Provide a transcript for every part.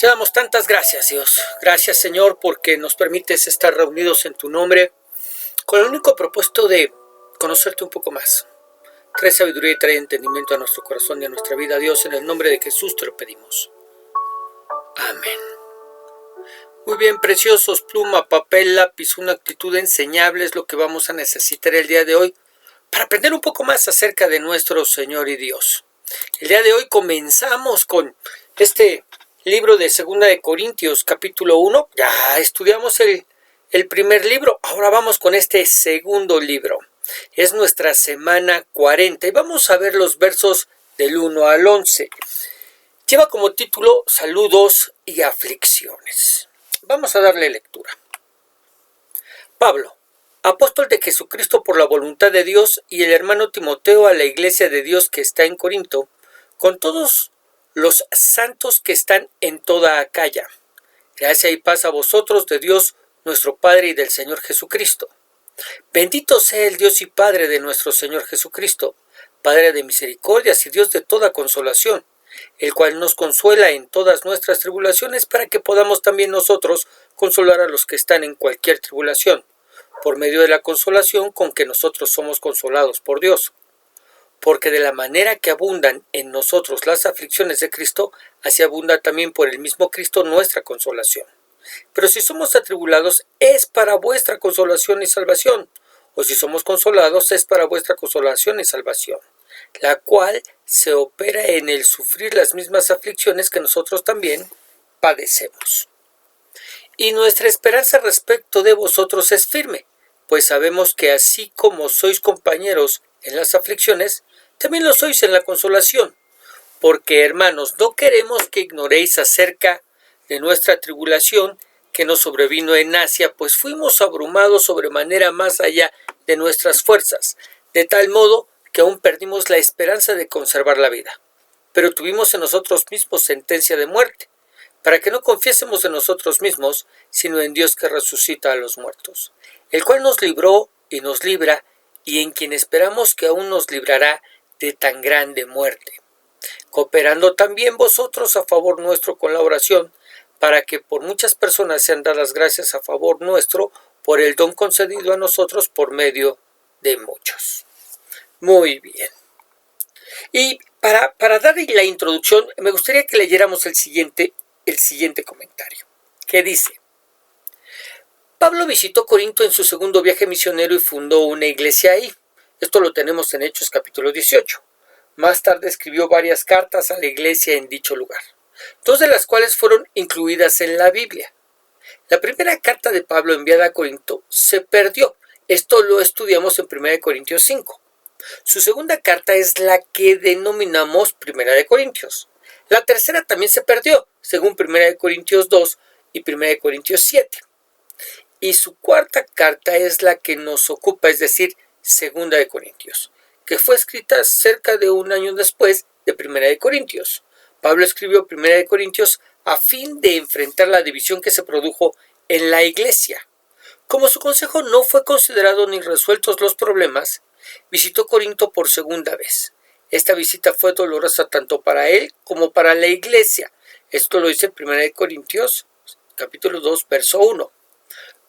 Te damos tantas gracias, Dios. Gracias, Señor, porque nos permites estar reunidos en tu nombre con el único propósito de conocerte un poco más. Trae sabiduría y trae entendimiento a nuestro corazón y a nuestra vida, Dios. En el nombre de Jesús te lo pedimos. Amén. Muy bien, preciosos, pluma, papel, lápiz, una actitud enseñable es lo que vamos a necesitar el día de hoy para aprender un poco más acerca de nuestro Señor y Dios. El día de hoy comenzamos con este libro de 2 de Corintios, capítulo 1. Ya estudiamos el primer libro, ahora vamos con este segundo libro. Es nuestra semana 40 y vamos a ver los versos del 1 al 11. Lleva como título Saludos y aflicciones. Vamos a darle lectura. Pablo, apóstol de Jesucristo por la voluntad de Dios, y el hermano Timoteo a la iglesia de Dios que está en Corinto, con todos los santos que están en toda Acaya. Gracia y paz a vosotros de Dios nuestro Padre y del Señor Jesucristo. Bendito sea el Dios y Padre de nuestro Señor Jesucristo, Padre de misericordias y Dios de toda consolación, el cual nos consuela en todas nuestras tribulaciones, para que podamos también nosotros consolar a los que están en cualquier tribulación, por medio de la consolación con que nosotros somos consolados por Dios. Porque de la manera que abundan en nosotros las aflicciones de Cristo, así abunda también por el mismo Cristo nuestra consolación. Pero si somos atribulados, es para vuestra consolación y salvación, o si somos consolados, es para vuestra consolación y salvación, la cual se opera en el sufrir las mismas aflicciones que nosotros también padecemos. Y nuestra esperanza respecto de vosotros es firme, pues sabemos que así como sois compañeros en las aflicciones, también lo sois en la consolación. Porque, hermanos, no queremos que ignoréis acerca de nuestra tribulación que nos sobrevino en Asia, pues fuimos abrumados sobremanera más allá de nuestras fuerzas, de tal modo que aún perdimos la esperanza de conservar la vida. Pero tuvimos en nosotros mismos sentencia de muerte, para que no confiésemos en nosotros mismos, sino en Dios que resucita a los muertos, el cual nos libró y nos libra, y en quien esperamos que aún nos librará de tan grande muerte, cooperando también vosotros a favor nuestro con la oración, para que por muchas personas sean dadas gracias a favor nuestro por el don concedido a nosotros por medio de muchos. Muy bien. Y para dar la introducción, me gustaría que leyéramos el siguiente comentario, que dice: Pablo visitó Corinto en su segundo viaje misionero y fundó una iglesia ahí. Esto lo tenemos en Hechos capítulo 18. Más tarde escribió varias cartas a la iglesia en dicho lugar, dos de las cuales fueron incluidas en la Biblia. La primera carta de Pablo enviada a Corinto se perdió. Esto lo estudiamos en 1 Corintios 5. Su segunda carta es la que denominamos 1 Corintios. La tercera también se perdió, según 1 Corintios 2 y 1 Corintios 7. Y su cuarta carta es la que nos ocupa, es decir, 2 Corintios, que fue escrita cerca de un año después de 1 Corintios. Pablo escribió 1 Corintios a fin de enfrentar la división que se produjo en la iglesia. Como su consejo no fue considerado ni resueltos los problemas, visitó Corinto por segunda vez. Esta visita fue dolorosa tanto para él como para la iglesia. Esto lo dice 1 Corintios capítulo 2, verso 1.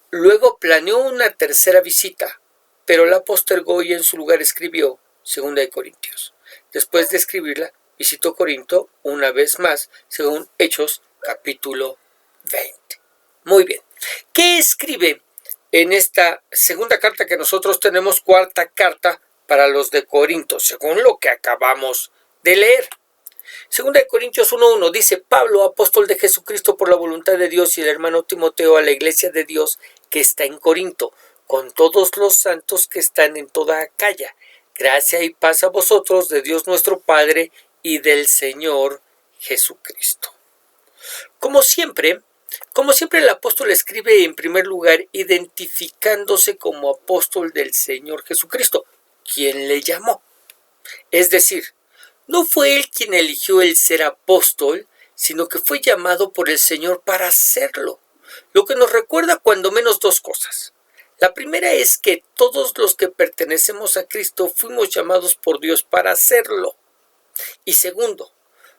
Luego planeó una tercera visita, pero la postergó y en su lugar escribió 2 Corintios. Después de escribirla, visitó Corinto una vez más, según Hechos capítulo 20. Muy bien. ¿Qué escribe en esta segunda carta que nosotros tenemos, cuarta carta para los de Corinto, según lo que acabamos de leer? 2 Corintios 1:1 dice: Pablo, apóstol de Jesucristo por la voluntad de Dios, y el hermano Timoteo a la iglesia de Dios que está en Corinto, con todos los santos que están en toda Acaya. Gracia y paz a vosotros de Dios nuestro Padre y del Señor Jesucristo. Como siempre el apóstol escribe en primer lugar identificándose como apóstol del Señor Jesucristo, quien le llamó. Es decir, no fue él quien eligió el ser apóstol, sino que fue llamado por el Señor para hacerlo. Lo que nos recuerda cuando menos dos cosas. La primera es que todos los que pertenecemos a Cristo fuimos llamados por Dios para hacerlo. Y segundo,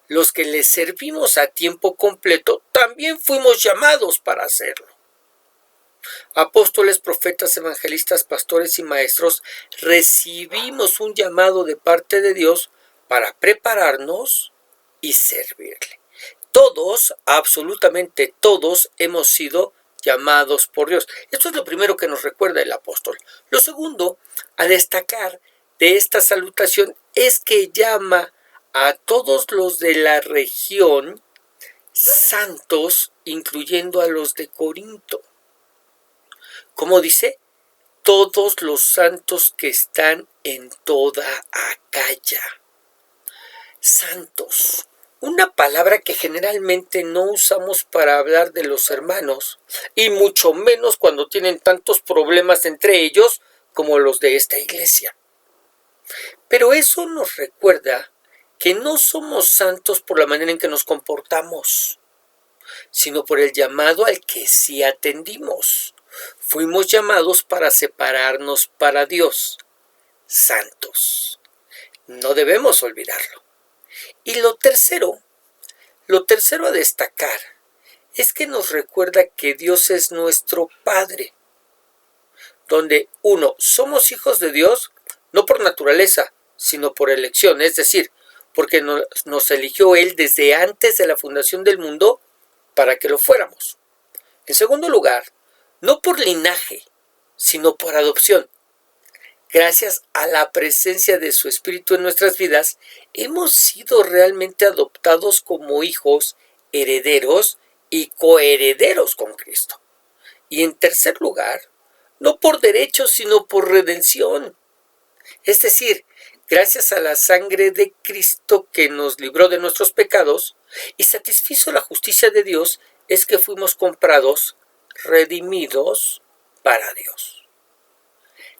los que le servimos a tiempo completo, también fuimos llamados para hacerlo. Apóstoles, profetas, evangelistas, pastores y maestros, recibimos un llamado de parte de Dios para prepararnos y servirle. Todos, absolutamente todos, hemos sido llamados por Dios. Esto es lo primero que nos recuerda el apóstol. Lo segundo a destacar de esta salutación es que llama a todos los de la región santos, incluyendo a los de Corinto. Como dice, todos los santos que están en toda Acaya. Santos, una palabra que generalmente no usamos para hablar de los hermanos, y mucho menos cuando tienen tantos problemas entre ellos como los de esta iglesia. Pero eso nos recuerda que no somos santos por la manera en que nos comportamos, sino por el llamado al que sí atendimos. Fuimos llamados para separarnos para Dios, santos. No debemos olvidarlo. Y lo tercero a destacar es que nos recuerda que Dios es nuestro Padre, donde somos hijos de Dios no por naturaleza, sino por elección, es decir, porque nos eligió Él desde antes de la fundación del mundo para que lo fuéramos. En segundo lugar, no por linaje, sino por adopción. Gracias a la presencia de su Espíritu en nuestras vidas, hemos sido realmente adoptados como hijos, herederos y coherederos con Cristo. Y en tercer lugar, no por derechos, sino por redención. Es decir, gracias a la sangre de Cristo que nos libró de nuestros pecados y satisfizo la justicia de Dios, es que fuimos comprados, redimidos para Dios.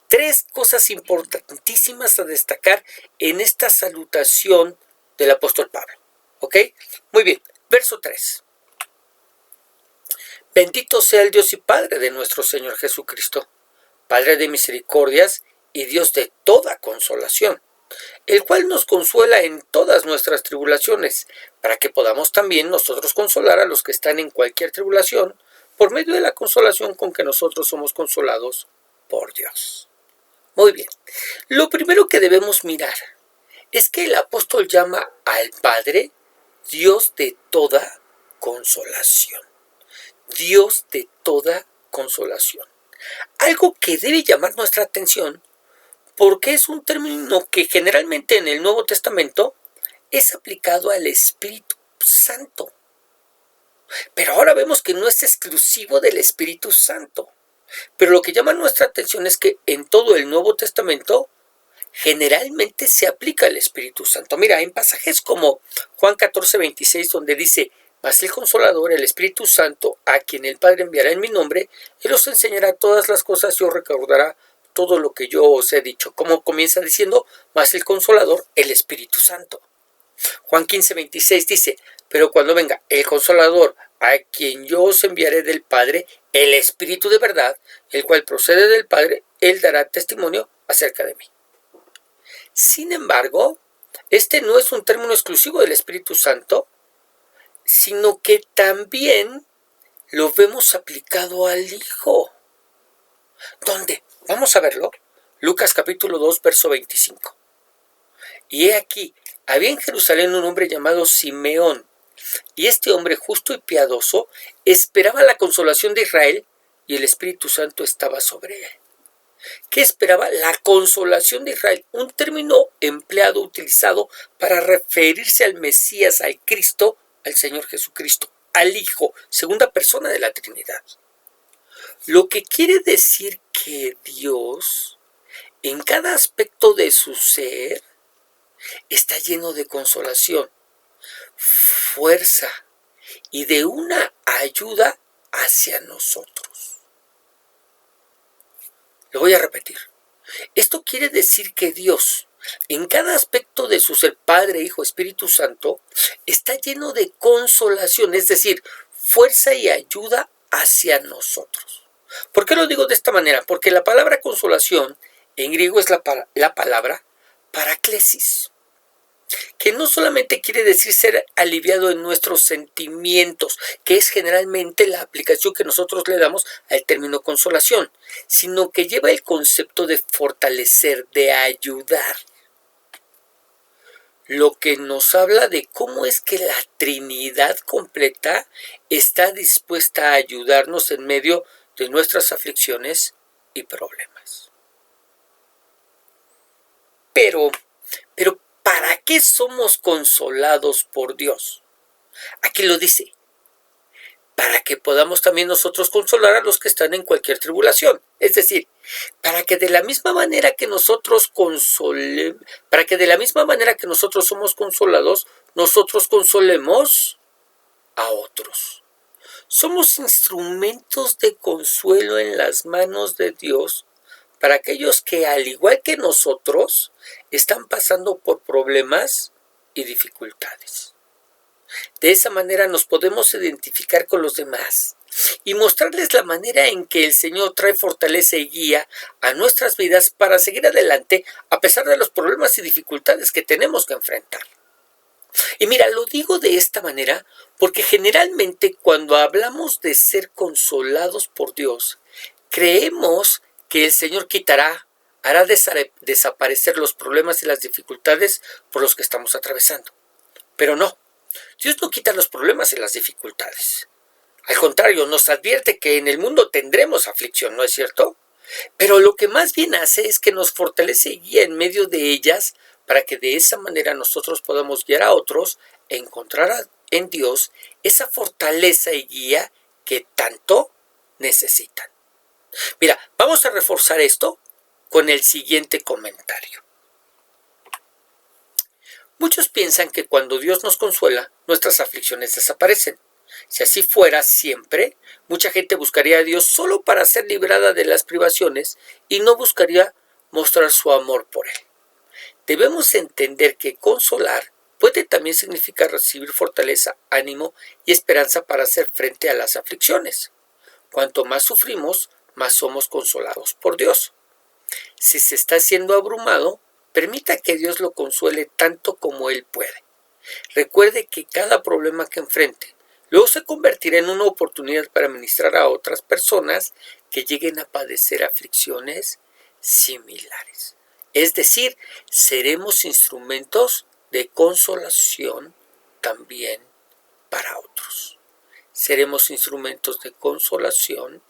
Tres cosas importantísimas a destacar en esta salutación del apóstol Pablo. ¿Ok? Muy bien, verso 3. Bendito sea el Dios y Padre de nuestro Señor Jesucristo, Padre de misericordias y Dios de toda consolación, el cual nos consuela en todas nuestras tribulaciones, para que podamos también nosotros consolar a los que están en cualquier tribulación, por medio de la consolación con que nosotros somos consolados por Dios. Muy bien, lo primero que debemos mirar es que el apóstol llama al Padre Dios de toda consolación. Dios de toda consolación. Algo que debe llamar nuestra atención porque es un término que generalmente en el Nuevo Testamento es aplicado al Espíritu Santo. Pero ahora vemos que no es exclusivo del Espíritu Santo. Pero lo que llama nuestra atención es que en todo el Nuevo Testamento generalmente se aplica al Espíritu Santo. Mira, en pasajes como Juan 14:26, donde dice: mas el Consolador, el Espíritu Santo, a quien el Padre enviará en mi nombre, Él os enseñará todas las cosas y os recordará todo lo que yo os he dicho. Como comienza diciendo: mas el Consolador, el Espíritu Santo. Juan 15:26 dice: pero cuando venga el Consolador, a quien yo os enviaré del Padre, el Espíritu de verdad, el cual procede del Padre, Él dará testimonio acerca de mí. Sin embargo, este no es un término exclusivo del Espíritu Santo, sino que también lo vemos aplicado al Hijo. ¿Dónde? Vamos a verlo. Lucas capítulo 2, verso 25. Y he aquí, había en Jerusalén un hombre llamado Simeón, y este hombre justo y piadoso esperaba la consolación de Israel, y el Espíritu Santo estaba sobre él. ¿Qué esperaba? La consolación de Israel, un término empleado, utilizado para referirse al Mesías, al Cristo, al Señor Jesucristo, al Hijo, segunda persona de la Trinidad. Lo que quiere decir que Dios, en cada aspecto de su ser, está lleno de consolación, fuerza y de una ayuda hacia nosotros. Lo voy a repetir. Esto quiere decir que Dios, en cada aspecto de su ser, Padre, Hijo, Espíritu Santo, está lleno de consolación, es decir, fuerza y ayuda hacia nosotros. ¿Por qué lo digo de esta manera? Porque la palabra consolación en griego es la palabra paraklesis. que no solamente quiere decir ser aliviado en nuestros sentimientos, que es generalmente la aplicación que nosotros le damos al término consolación, sino que lleva el concepto de fortalecer, de ayudar. Lo que nos habla de cómo es que la Trinidad completa está dispuesta a ayudarnos en medio de nuestras aflicciones y problemas. Pero, ¿para qué somos consolados por Dios? Aquí lo dice, para que podamos también nosotros consolar a los que están en cualquier tribulación. Es decir, para que de la misma manera que nosotros somos consolados, nosotros consolemos a otros. Somos instrumentos de consuelo en las manos de Dios para aquellos que, al igual que nosotros, están pasando por problemas y dificultades. De esa manera nos podemos identificar con los demás y mostrarles la manera en que el Señor trae fortaleza y guía a nuestras vidas para seguir adelante a pesar de los problemas y dificultades que tenemos que enfrentar. Y mira, lo digo de esta manera porque generalmente cuando hablamos de ser consolados por Dios, creemos que el Señor hará desaparecer los problemas y las dificultades por los que estamos atravesando. Pero no, Dios no quita los problemas y las dificultades. Al contrario, nos advierte que en el mundo tendremos aflicción, ¿no es cierto? Pero lo que más bien hace es que nos fortalece y guía en medio de ellas para que de esa manera nosotros podamos guiar a otros e encontrar en Dios esa fortaleza y guía que tanto necesitan. Mira, vamos a reforzar esto con el siguiente comentario. Muchos piensan que cuando Dios nos consuela, nuestras aflicciones desaparecen. Si así fuera siempre, mucha gente buscaría a Dios solo para ser librada de las privaciones y no buscaría mostrar su amor por Él. Debemos entender que consolar puede también significar recibir fortaleza, ánimo y esperanza para hacer frente a las aflicciones. Cuanto más sufrimos, más somos consolados por Dios. Si se está siendo abrumado, permita que Dios lo consuele tanto como Él puede. Recuerde que cada problema que enfrente luego se convertirá en una oportunidad para ministrar a otras personas que lleguen a padecer aflicciones similares. Es decir, seremos instrumentos de consolación también para otros. Seremos instrumentos de consolación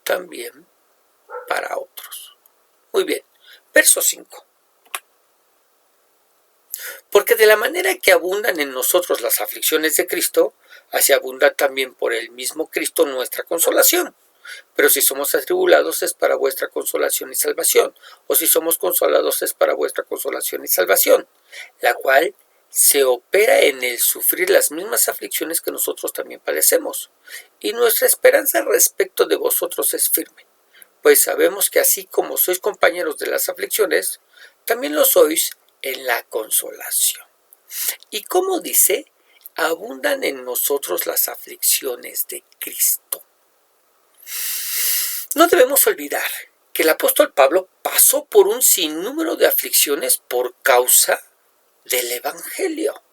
también para otros. Muy bien, verso 5. Porque de la manera que abundan en nosotros las aflicciones de Cristo, así abunda también por el mismo Cristo nuestra consolación. Pero si somos atribulados es para vuestra consolación y salvación, o si somos consolados es para vuestra consolación y salvación, la cual se opera en el sufrir las mismas aflicciones que nosotros también padecemos. Y nuestra esperanza respecto de vosotros es firme, pues sabemos que así como sois compañeros de las aflicciones, también lo sois en la consolación. Y como dice, abundan en nosotros las aflicciones de Cristo. No debemos olvidar que el apóstol Pablo pasó por un sinnúmero de aflicciones por causa del Evangelio.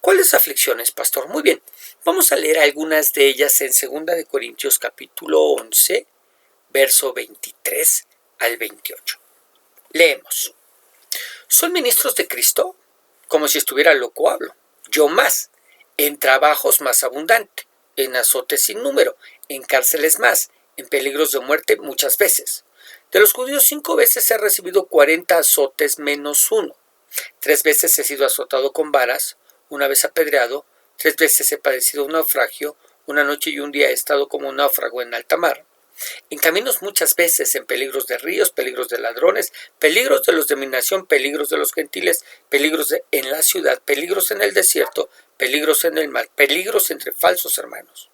¿Cuáles aflicciones, pastor? Muy bien, vamos a leer algunas de ellas en 2 de Corintios capítulo 11, verso 23 al 28. Leemos. ¿Son ministros de Cristo? Como si estuviera loco hablo. Yo más, en trabajos más abundante, en azotes sin número, en cárceles más, en peligros de muerte muchas veces. De los judíos 5 veces he recibido 40 azotes menos 1. 3 veces he sido azotado con varas, 1 vez apedreado, 3 veces he padecido un naufragio, 1 noche y un día he estado como un náufrago en alta mar. En caminos muchas veces, en peligros de ríos, peligros de ladrones, peligros de los de mi nación, peligros de los gentiles, peligros en la ciudad, peligros en el desierto, peligros en el mar, peligros entre falsos hermanos,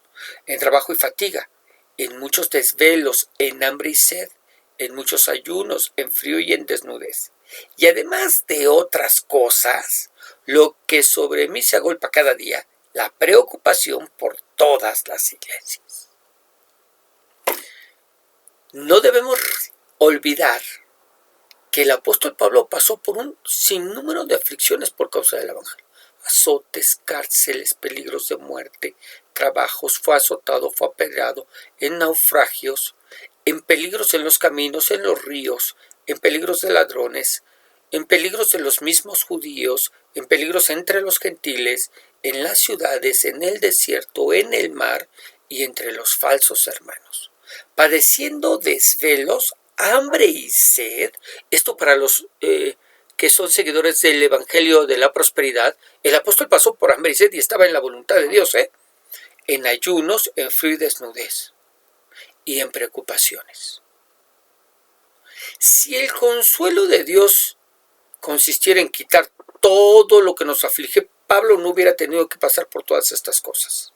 en trabajo y fatiga, en muchos desvelos, en hambre y sed, en muchos ayunos, en frío y en desnudez. Y además de otras cosas, lo que sobre mí se agolpa cada día, la preocupación por todas las iglesias. No debemos olvidar que el apóstol Pablo pasó por un sinnúmero de aflicciones por causa del evangelio. Azotes, cárceles, peligros de muerte, trabajos, fue azotado, fue apedreado, en naufragios, en peligros en los caminos, en los ríos, en peligros de ladrones, en peligros de los mismos judíos, en peligros entre los gentiles, en las ciudades, en el desierto, en el mar y entre los falsos hermanos, padeciendo desvelos, hambre y sed. Esto para los que son seguidores del Evangelio de la Prosperidad. El apóstol pasó por hambre y sed y estaba en la voluntad de Dios, en ayunos, en frío y desnudez y en preocupaciones. Si el consuelo de Dios consistiera en quitar todo lo que nos aflige, Pablo no hubiera tenido que pasar por todas estas cosas.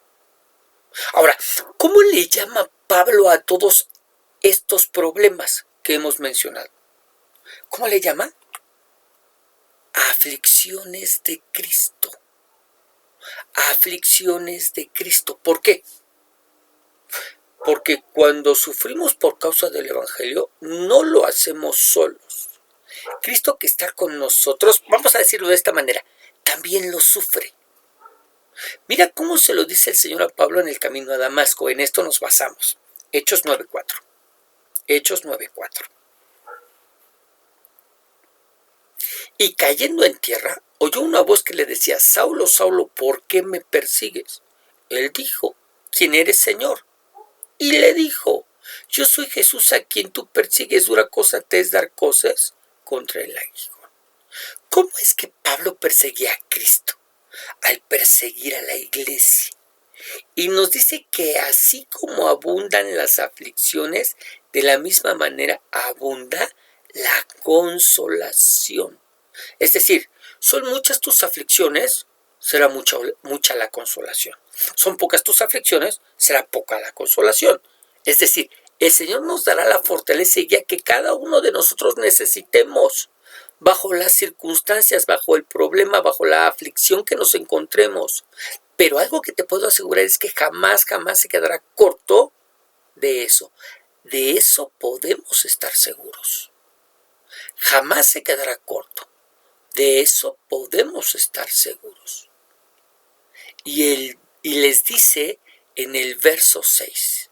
Ahora, ¿cómo le llama Pablo a todos estos problemas que hemos mencionado? ¿Cómo le llama? Aflicciones de Cristo. Aflicciones de Cristo. ¿Por qué? Porque cuando sufrimos por causa del Evangelio, no lo hacemos solos. Cristo que está con nosotros, vamos a decirlo de esta manera, también lo sufre. Mira cómo se lo dice el Señor a Pablo en el camino a Damasco. En esto nos basamos. Hechos 9:4. Hechos 9:4. Y cayendo en tierra, oyó una voz que le decía: Saulo, Saulo, ¿por qué me persigues? Él dijo: ¿Quién eres, Señor? Y le dijo: Yo soy Jesús a quien tú persigues. Dura cosa te es dar cosas contra el aguijón. ¿Cómo es que Pablo perseguía a Cristo? Al perseguir a la iglesia. Y nos dice que así como abundan las aflicciones, de la misma manera abunda la consolación. Es decir, son muchas tus aflicciones, será mucha la consolación. Son pocas tus aflicciones, será poca la consolación. Es decir, el Señor nos dará la fortaleza y guía que cada uno de nosotros necesitemos, bajo las circunstancias, bajo el problema, bajo la aflicción que nos encontremos. Pero algo que te puedo asegurar es que jamás se quedará corto de eso. De eso podemos estar seguros. Jamás se quedará corto. De eso podemos estar seguros. Y les dice en el verso 6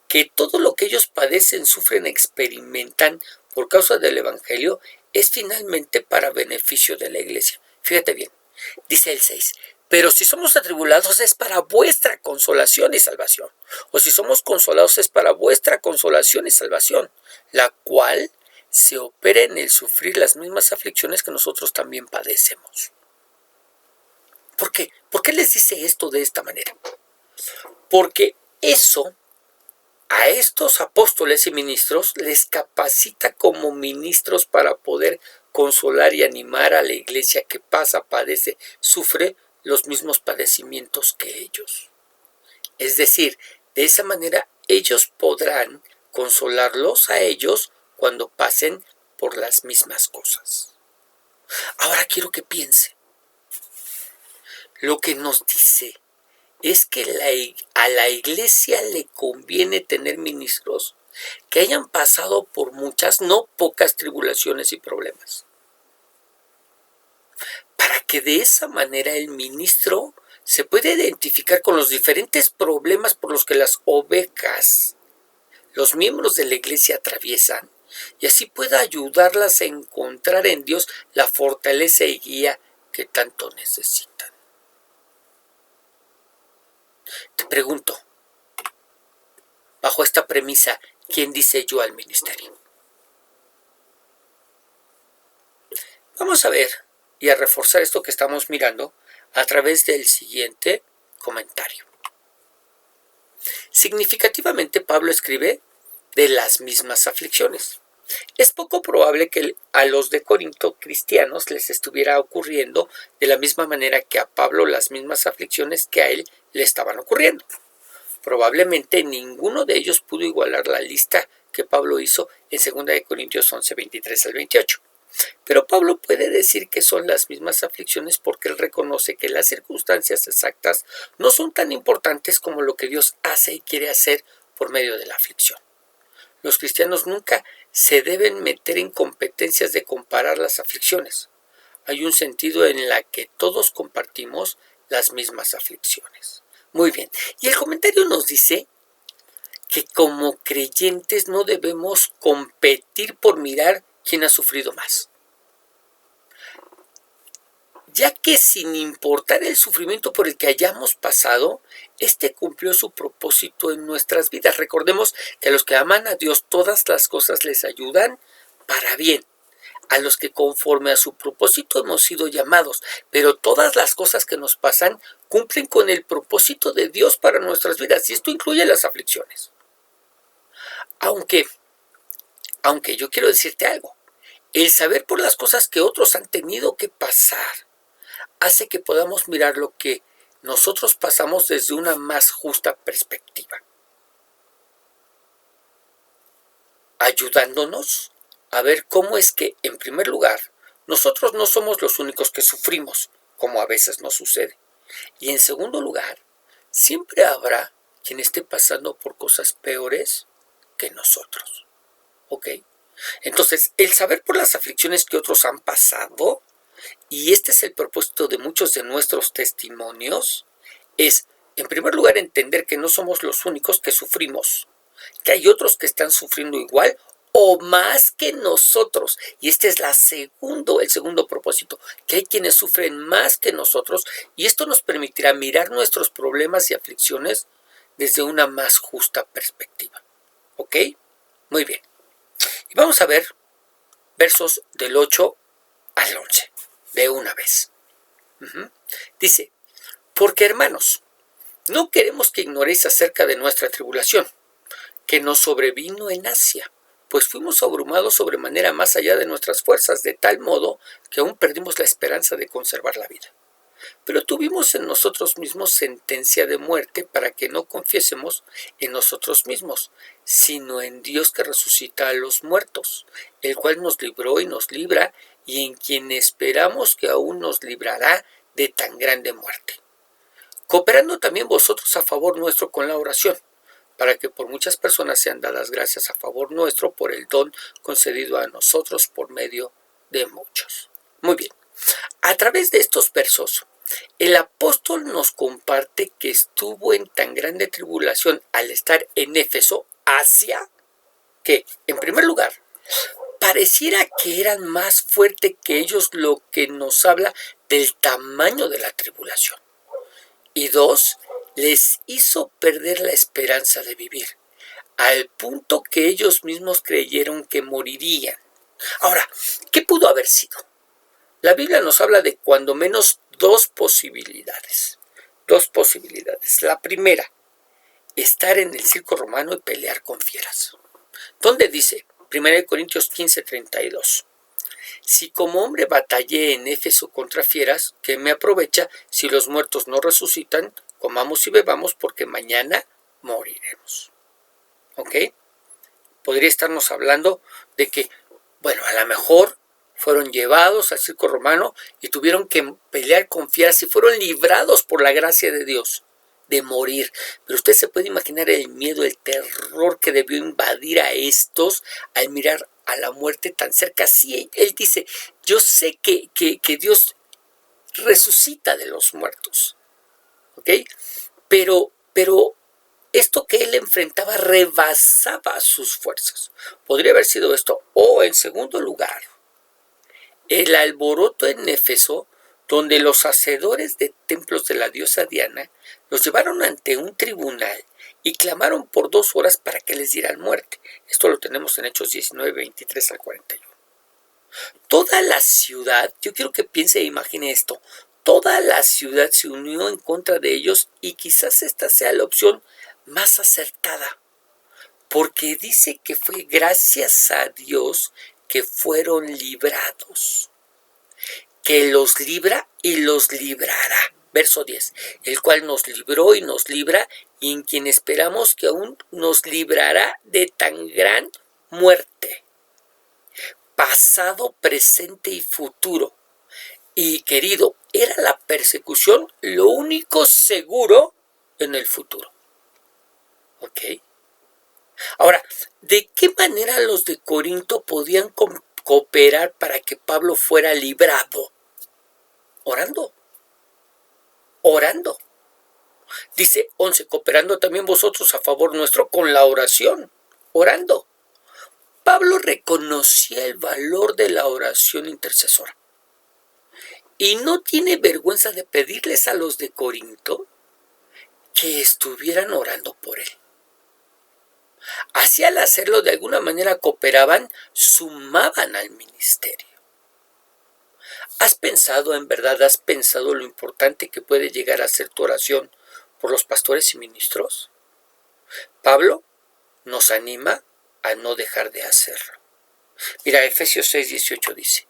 que todo lo que ellos padecen, sufren, experimentan por causa del Evangelio es finalmente para beneficio de la iglesia. Fíjate bien, dice el 6, pero si somos atribulados es para vuestra consolación y salvación. O si somos consolados es para vuestra consolación y salvación, la cual se opera en el sufrir las mismas aflicciones que nosotros también padecemos. ¿Por qué? ¿Por qué les dice esto de esta manera? Porque eso a estos apóstoles y ministros les capacita como ministros para poder consolar y animar a la iglesia que pasa, padece, sufre los mismos padecimientos que ellos. Es decir, de esa manera ellos podrán consolarlos a ellos cuando pasen por las mismas cosas. Ahora quiero que piense. Lo que nos dice es que a la iglesia le conviene tener ministros que hayan pasado por muchas, no pocas tribulaciones y problemas. Para que de esa manera el ministro se pueda identificar con los diferentes problemas por los que las ovejas, los miembros de la iglesia atraviesan, y así pueda ayudarlas a encontrar en Dios la fortaleza y guía que tanto necesitan. Te pregunto, bajo esta premisa, ¿quién dice yo al ministerio? Vamos a ver y a reforzar esto que estamos mirando a través del siguiente comentario. Significativamente, Pablo escribe de las mismas aflicciones. Es poco probable que a los de Corinto cristianos les estuviera ocurriendo de la misma manera que a Pablo las mismas aflicciones que a él le estaban ocurriendo. Probablemente ninguno de ellos pudo igualar la lista que Pablo hizo en 2 Corintios 11, 23 al 28. Pero Pablo puede decir que son las mismas aflicciones porque él reconoce que las circunstancias exactas no son tan importantes como lo que Dios hace y quiere hacer por medio de la aflicción. Los cristianos nunca se deben meter en competencias de comparar las aflicciones. Hay un sentido en la que todos compartimos las mismas aflicciones. Muy bien. Y el comentario nos dice que como creyentes no debemos competir por mirar quién ha sufrido más, ya que sin importar el sufrimiento por el que hayamos pasado, este cumplió su propósito en nuestras vidas. Recordemos que a los que aman a Dios todas las cosas les ayudan para bien, a los que conforme a su propósito hemos sido llamados, pero todas las cosas que nos pasan cumplen con el propósito de Dios para nuestras vidas, y esto incluye las aflicciones. Aunque yo quiero decirte algo, el saber por las cosas que otros han tenido que pasar hace que podamos mirar lo que nosotros pasamos desde una más justa perspectiva, ayudándonos a ver cómo es que, en primer lugar, nosotros no somos los únicos que sufrimos, como a veces nos sucede. Y en segundo lugar, siempre habrá quien esté pasando por cosas peores que nosotros. ¿Ok? Entonces, el saber por las aflicciones que otros han pasado, y este es el propósito de muchos de nuestros testimonios, es, en primer lugar, entender que no somos los únicos que sufrimos, que hay otros que están sufriendo igual o más que nosotros. Y este es el segundo propósito, que hay quienes sufren más que nosotros, y esto nos permitirá mirar nuestros problemas y aflicciones desde una más justa perspectiva. ¿Ok? Muy bien. Y vamos a ver versos del 8 al 11, de una vez. Dice, porque hermanos, no queremos que ignoréis acerca de nuestra tribulación, que nos sobrevino en Asia, pues fuimos abrumados sobremanera más allá de nuestras fuerzas, de tal modo que aún perdimos la esperanza de conservar la vida. Pero tuvimos en nosotros mismos sentencia de muerte para que no confiésemos en nosotros mismos, sino en Dios que resucita a los muertos, el cual nos libró y nos libra, y en quien esperamos que aún nos librará de tan grande muerte. Cooperando también vosotros a favor nuestro con la oración, para que por muchas personas sean dadas gracias a favor nuestro por el don concedido a nosotros por medio de muchos. Muy bien. A través de estos versos, el apóstol nos comparte que estuvo en tan grande tribulación al estar en Éfeso, Asia, que, en primer lugar, pareciera que eran más fuertes que ellos, lo que nos habla del tamaño de la tribulación. Y dos, les hizo perder la esperanza de vivir, al punto que ellos mismos creyeron que morirían. Ahora, ¿qué pudo haber sido? La Biblia nos habla de cuando menos dos posibilidades. La primera, estar en el circo romano y pelear con fieras. ¿Dónde dice? 1 Corintios 15:32. Si como hombre batallé en Éfeso contra fieras, ¿qué me aprovecha si los muertos no resucitan? Comamos y bebamos porque mañana moriremos. ¿Ok? Podría estarnos hablando de que, bueno, a lo mejor fueron llevados al circo romano y tuvieron que pelear con fieras y fueron librados por la gracia de Dios de morir. Pero usted se puede imaginar el miedo, el terror que debió invadir a estos al mirar a la muerte tan cerca. Sí, él dice, yo sé que Dios resucita de los muertos, ¿ok? Pero esto que él enfrentaba rebasaba sus fuerzas. Podría haber sido esto, o en segundo lugar, el alboroto en Éfeso, donde los hacedores de templos de la diosa Diana los llevaron ante un tribunal y clamaron por 2 horas para que les dieran muerte. Esto lo tenemos en Hechos 19, 23 al 41. Toda la ciudad, yo quiero que piense e imagine esto, toda la ciudad se unió en contra de ellos, y quizás esta sea la opción más acertada, porque dice que fue gracias a Dios que fueron librados, que los libra y los librará. Verso 10, el cual nos libró y nos libra, y en quien esperamos que aún nos librará de tan gran muerte, pasado, presente y futuro. Y querido, era la persecución lo único seguro en el futuro. ¿Ok? Ahora, ¿de qué manera los de Corinto podían cooperar para que Pablo fuera librado? Orando, orando. Dice 11, cooperando también vosotros a favor nuestro con la oración, orando. Pablo reconocía el valor de la oración intercesora y no tiene vergüenza de pedirles a los de Corinto que estuvieran orando por él. Así, al hacerlo, de alguna manera cooperaban, sumaban al ministerio. ¿Has pensado lo importante que puede llegar a ser tu oración por los pastores y ministros? Pablo nos anima a no dejar de hacerlo. Mira, Efesios 6:18 dice: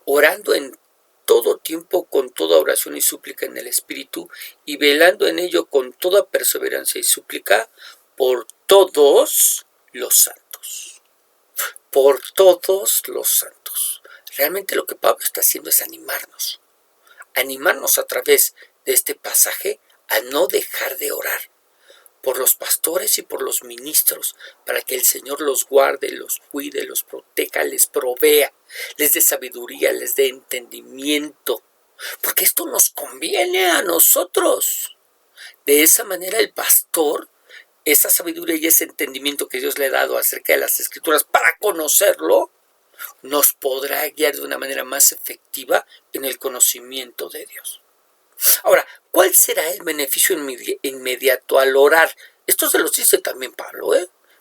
orando en todo tiempo con toda oración y súplica en el Espíritu, y velando en ello con toda perseverancia y súplica por todos los santos. Por todos los santos. Realmente lo que Pablo está haciendo es animarnos a través de este pasaje a no dejar de orar por los pastores y por los ministros, para que el Señor los guarde, los cuide, los proteja, les provea, les dé sabiduría, les dé entendimiento, porque esto nos conviene a nosotros. De esa manera el pastor, esa sabiduría y ese entendimiento que Dios le ha dado acerca de las Escrituras para conocerlo, nos podrá guiar de una manera más efectiva en el conocimiento de Dios. Ahora, ¿cuál será el beneficio inmediato al orar? Esto se los dice también Pablo,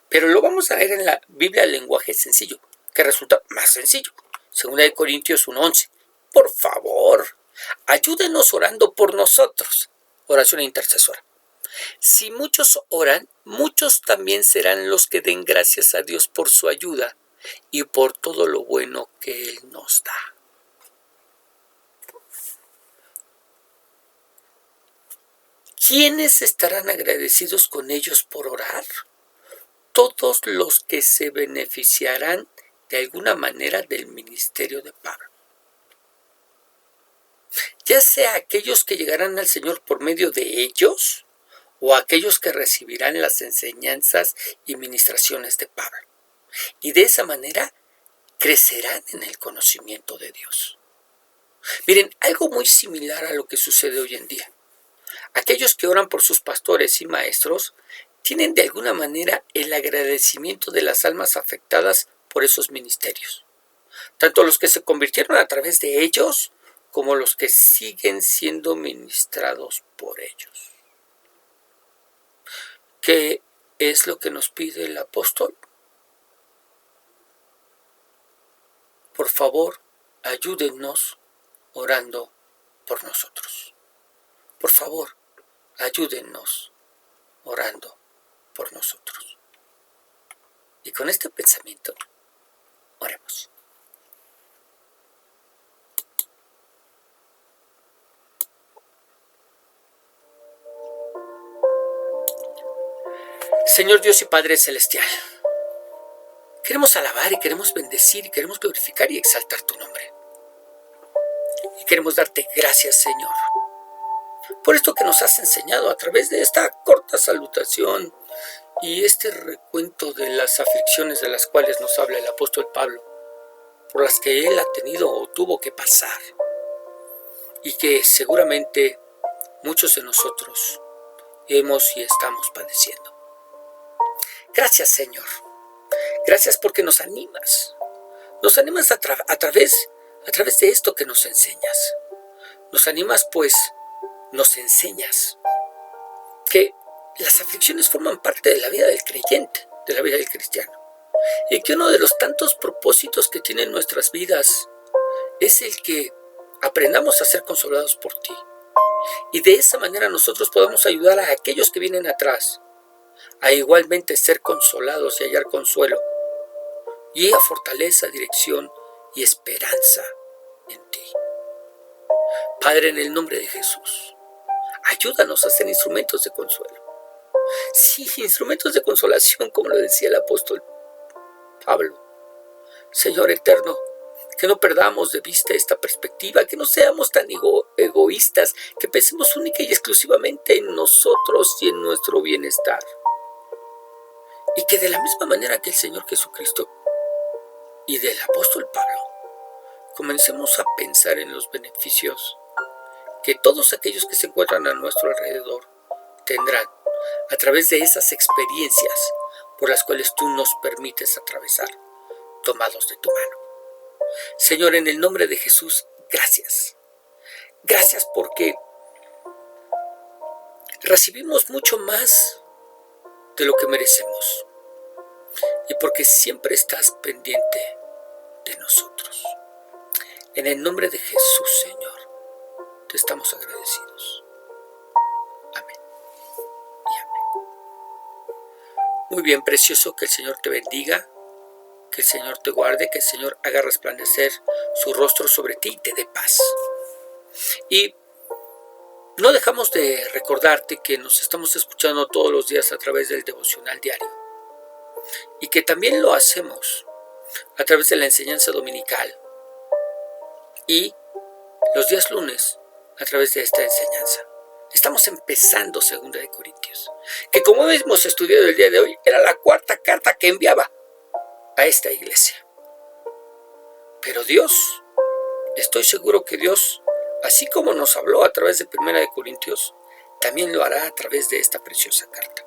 pero lo vamos a leer en la Biblia en lenguaje sencillo, que resulta más sencillo. 2 Corintios 1:11. Por favor, ayúdenos orando por nosotros. Oración intercesora. Si muchos oran, muchos también serán los que den gracias a Dios por su ayuda y por todo lo bueno que Él nos da. ¿Quiénes estarán agradecidos con ellos por orar? Todos los que se beneficiarán de alguna manera del ministerio de Pablo. Ya sea aquellos que llegarán al Señor por medio de ellos, o aquellos que recibirán las enseñanzas y ministraciones de Pablo. Y de esa manera crecerán en el conocimiento de Dios. Miren, algo muy similar a lo que sucede hoy en día. Aquellos que oran por sus pastores y maestros tienen de alguna manera el agradecimiento de las almas afectadas por esos ministerios. Tanto los que se convirtieron a través de ellos, como los que siguen siendo ministrados por ellos. ¿Qué es lo que nos pide el apóstol? Por favor, ayúdennos orando por nosotros. Por favor, ayúdennos orando por nosotros. Y con este pensamiento, oremos. Señor Dios y Padre Celestial, queremos alabar y queremos bendecir y queremos glorificar y exaltar tu nombre. Y queremos darte gracias, Señor, por esto que nos has enseñado a través de esta corta salutación y este recuento de las aflicciones de las cuales nos habla el apóstol Pablo, por las que él ha tenido o tuvo que pasar, y que seguramente muchos de nosotros hemos y estamos padeciendo. Gracias, Señor. Gracias porque nos animas. Nos animas a través de esto que nos enseñas. Nos animas, pues nos enseñas que las aflicciones forman parte de la vida del creyente, de la vida del cristiano. Y que uno de los tantos propósitos que tienen nuestras vidas es el que aprendamos a ser consolados por ti. Y de esa manera nosotros podamos ayudar a aquellos que vienen atrás a igualmente ser consolados y hallar consuelo, y a fortaleza, dirección y esperanza en ti. Padre, en el nombre de Jesús, ayúdanos a ser instrumentos de consuelo. Sí, instrumentos de consolación, como lo decía el apóstol Pablo. Señor eterno, que no perdamos de vista esta perspectiva, que no seamos tan egoístas, que pensemos única y exclusivamente en nosotros y en nuestro bienestar. Y que de la misma manera que el Señor Jesucristo y del apóstol Pablo, comencemos a pensar en los beneficios que todos aquellos que se encuentran a nuestro alrededor tendrán a través de esas experiencias por las cuales tú nos permites atravesar, tomados de tu mano. Señor, en el nombre de Jesús, gracias. Gracias porque recibimos mucho más de lo que merecemos y porque siempre estás pendiente de nosotros. En el nombre de Jesús, Señor, te estamos agradecidos. Amén y amén. Muy bien, precioso, que el Señor te bendiga, que el Señor te guarde, que el Señor haga resplandecer su rostro sobre ti y te dé paz. Y no dejamos de recordarte que nos estamos escuchando todos los días a través del devocional diario y que también lo hacemos a través de la enseñanza dominical y los días lunes a través de esta enseñanza. Estamos empezando 2 Corintios, que como hemos estudiado el día de hoy, era la 4ª carta que enviaba a esta iglesia. Pero Dios, estoy seguro que Dios, así como nos habló a través de 1 Corintios, también lo hará a través de esta preciosa carta.